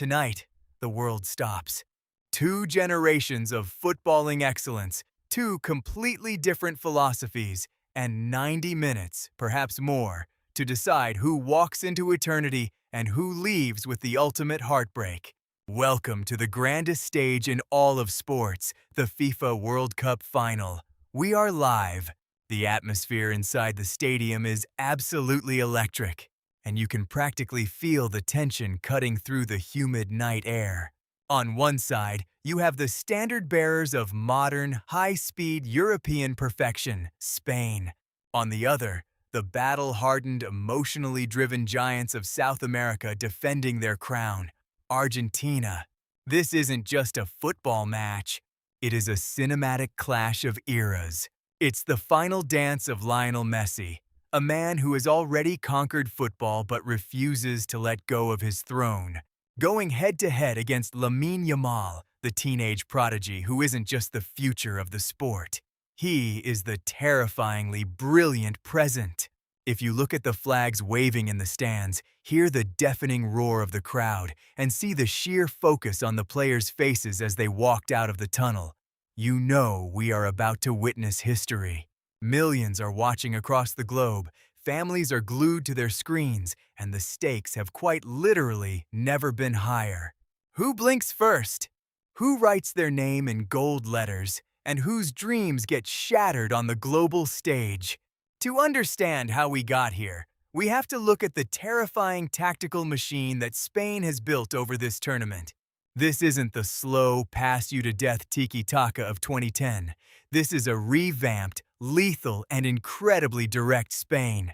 tonight, the world stops. Two generations of footballing excellence, two completely different philosophies, and 90 minutes, perhaps more, to decide who walks into eternity and who leaves with the ultimate heartbreak. Welcome to the grandest stage in all of sports, the FIFA World Cup final. We are live. The atmosphere inside the stadium is absolutely electric, and you can practically feel the tension cutting through the humid night air. On one side, you have the standard bearers of modern, high-speed European perfection, Spain. On the other, the battle-hardened, emotionally driven giants of South America defending their crown, Argentina. This isn't just a football match. It is a cinematic clash of eras. It's the final dance of Lionel Messi, a man who has already conquered football but refuses to let go of his throne, going head-to-head against Lamine Yamal, the teenage prodigy who isn't just the future of the sport. He is the terrifyingly brilliant present. If you look at the flags waving in the stands, hear the deafening roar of the crowd, and see the sheer focus on the players' faces as they walked out of the tunnel, you know we are about to witness history. Millions are watching across the globe, families are glued to their screens, and the stakes have quite literally never been higher. Who blinks first? Who writes their name in gold letters? And whose dreams get shattered on the global stage? To understand how we got here, we have to look at the terrifying tactical machine that Spain has built over this tournament. This isn't the slow, pass-you-to-death tiki-taka of 2010. This is a revamped, lethal, and incredibly direct Spain.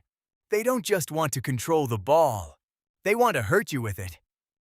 They don't just want to control the ball. They want to hurt you with it.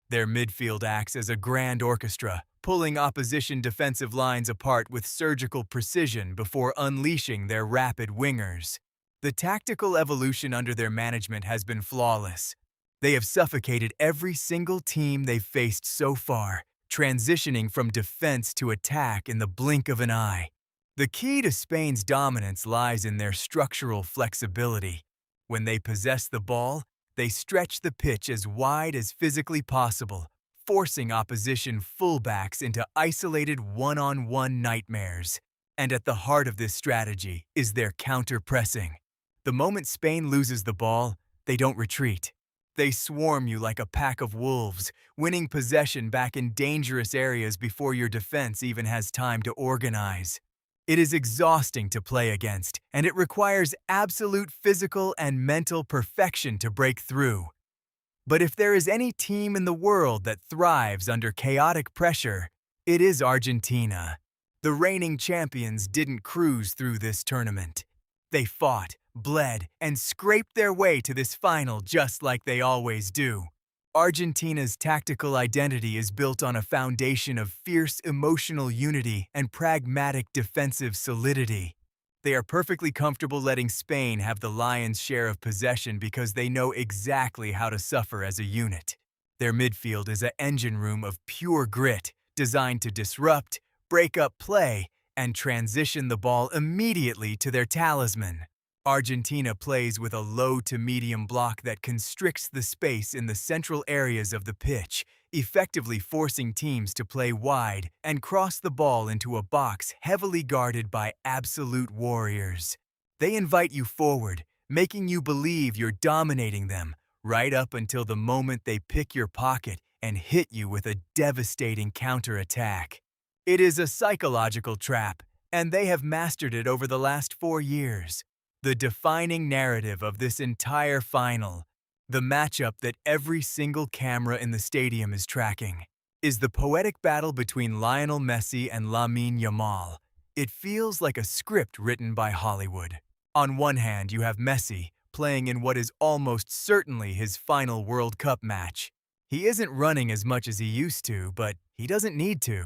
Their midfield acts as a grand orchestra, pulling opposition defensive lines apart with surgical precision before unleashing their rapid wingers. The tactical evolution under their management has been flawless. They have suffocated every single team they've faced so far, transitioning from defense to attack in the blink of an eye. The key to Spain's dominance lies in their structural flexibility. When they possess the ball, they stretch the pitch as wide as physically possible, forcing opposition fullbacks into isolated one-on-one nightmares. And at the heart of this strategy is their counter-pressing. The moment Spain loses the ball, they don't retreat. They swarm you like a pack of wolves, winning possession back in dangerous areas before your defense even has time to organize. It is exhausting to play against, and it requires absolute physical and mental perfection to break through. But if there is any team in the world that thrives under chaotic pressure, it is Argentina. The reigning champions didn't cruise through this tournament. They fought, bled, and scraped their way to this final just like they always do. Argentina's tactical identity is built on a foundation of fierce emotional unity and pragmatic defensive solidity. They are perfectly comfortable letting Spain have the lion's share of possession because they know exactly how to suffer as a unit. Their midfield is an engine room of pure grit, designed to disrupt, break up play, and transition the ball immediately to their talisman. Argentina plays with a low to medium block that constricts the space in the central areas of the pitch, effectively forcing teams to play wide and cross the ball into a box heavily guarded by absolute warriors. They invite you forward, making you believe you're dominating them, right up until the moment they pick your pocket and hit you with a devastating counterattack. It is a psychological trap, and they have mastered it over the last 4 years. The defining narrative of this entire final, the matchup that every single camera in the stadium is tracking, is the poetic battle between Lionel Messi and Lamine Yamal. It feels like a script written by Hollywood. On one hand, you have Messi, playing in what is almost certainly his final World Cup match. He isn't running as much as he used to, but he doesn't need to.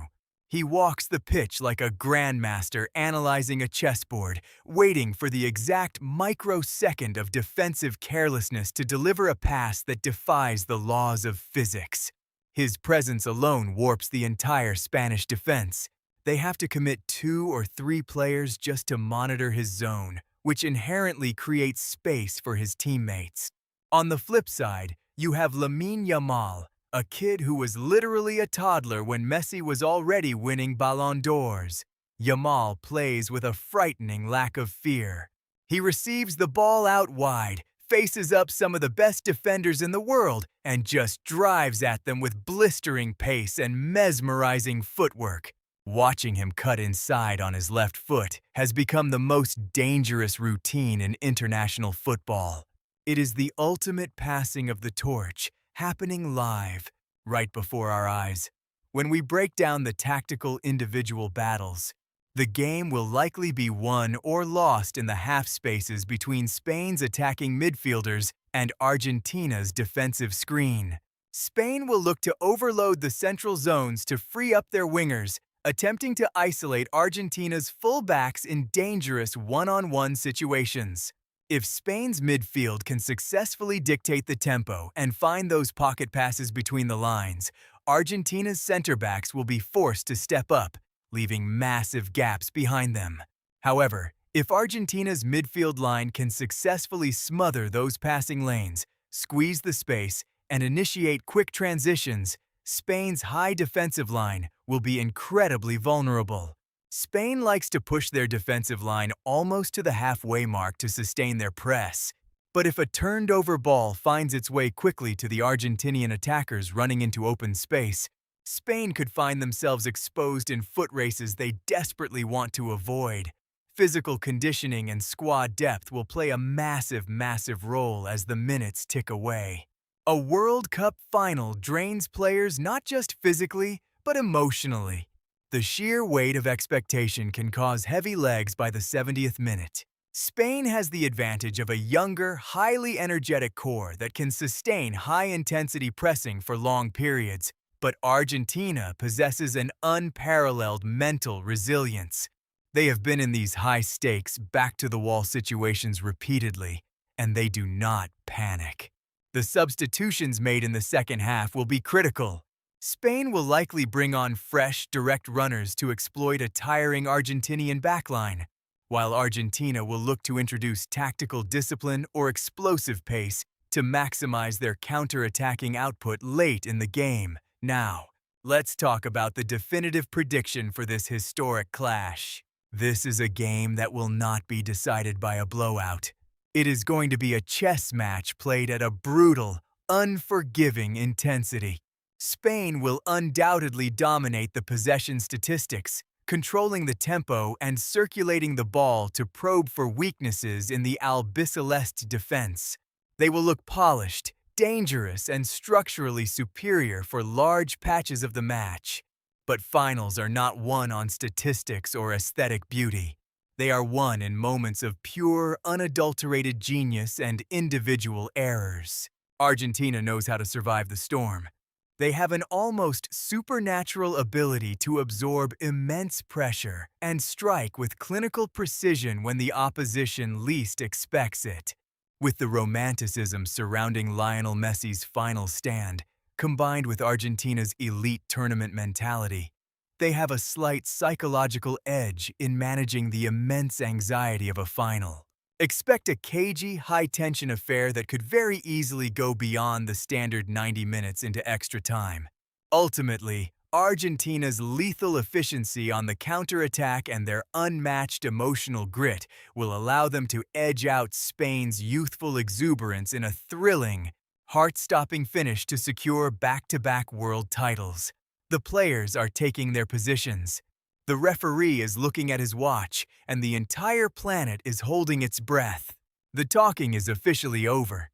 He walks the pitch like a grandmaster analyzing a chessboard, waiting for the exact microsecond of defensive carelessness to deliver a pass that defies the laws of physics. His presence alone warps the entire Spanish defense. They have to commit 2 or 3 players just to monitor his zone, which inherently creates space for his teammates. On the flip side, you have Lamine Yamal, a kid who was literally a toddler when Messi was already winning Ballon d'Ors. Yamal plays with a frightening lack of fear. He receives the ball out wide, faces up some of the best defenders in the world, and just drives at them with blistering pace and mesmerizing footwork. Watching him cut inside on his left foot has become the most dangerous routine in international football. It is the ultimate passing of the torch, happening live, right before our eyes. When we break down the tactical individual battles, the game will likely be won or lost in the half spaces between Spain's attacking midfielders and Argentina's defensive screen. Spain will look to overload the central zones to free up their wingers, attempting to isolate Argentina's fullbacks in dangerous one-on-one situations. If Spain's midfield can successfully dictate the tempo and find those pocket passes between the lines, Argentina's center-backs will be forced to step up, leaving massive gaps behind them. However, if Argentina's midfield line can successfully smother those passing lanes, squeeze the space, and initiate quick transitions, Spain's high defensive line will be incredibly vulnerable. Spain likes to push their defensive line almost to the halfway mark to sustain their press. But if a turned-over ball finds its way quickly to the Argentinian attackers running into open space, Spain could find themselves exposed in foot races they desperately want to avoid. Physical conditioning and squad depth will play a massive role as the minutes tick away. A World Cup final drains players not just physically, but emotionally. The sheer weight of expectation can cause heavy legs by the 70th minute. Spain has the advantage of a younger, highly energetic core that can sustain high-intensity pressing for long periods, but Argentina possesses an unparalleled mental resilience. They have been in these high-stakes, back-to-the-wall situations repeatedly, and they do not panic. The substitutions made in the second half will be critical. Spain will likely bring on fresh, direct runners to exploit a tiring Argentinian backline, while Argentina will look to introduce tactical discipline or explosive pace to maximize their counter-attacking output late in the game. Now, let's talk about the definitive prediction for this historic clash. This is a game that will not be decided by a blowout. It is going to be a chess match played at a brutal, unforgiving intensity. Spain will undoubtedly dominate the possession statistics, controlling the tempo and circulating the ball to probe for weaknesses in the albiceleste defense. They will look polished, dangerous, and structurally superior for large patches of the match. But finals are not won on statistics or aesthetic beauty. They are won in moments of pure, unadulterated genius and individual errors. Argentina knows how to survive the storm. They have an almost supernatural ability to absorb immense pressure and strike with clinical precision when the opposition least expects it. With the romanticism surrounding Lionel Messi's final stand, combined with Argentina's elite tournament mentality, they have a slight psychological edge in managing the immense anxiety of a final. Expect a cagey, high-tension affair that could very easily go beyond the standard 90 minutes into extra time. Ultimately, Argentina's lethal efficiency on the counterattack and their unmatched emotional grit will allow them to edge out Spain's youthful exuberance in a thrilling, heart-stopping finish to secure back-to-back world titles. The players are taking their positions. The referee is looking at his watch, and the entire planet is holding its breath. The talking is officially over.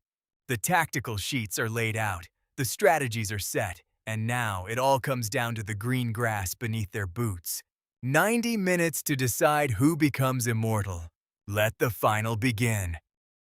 The tactical sheets are laid out, the strategies are set, and now it all comes down to the green grass beneath their boots. 90 minutes to decide who becomes immortal. Let the final begin.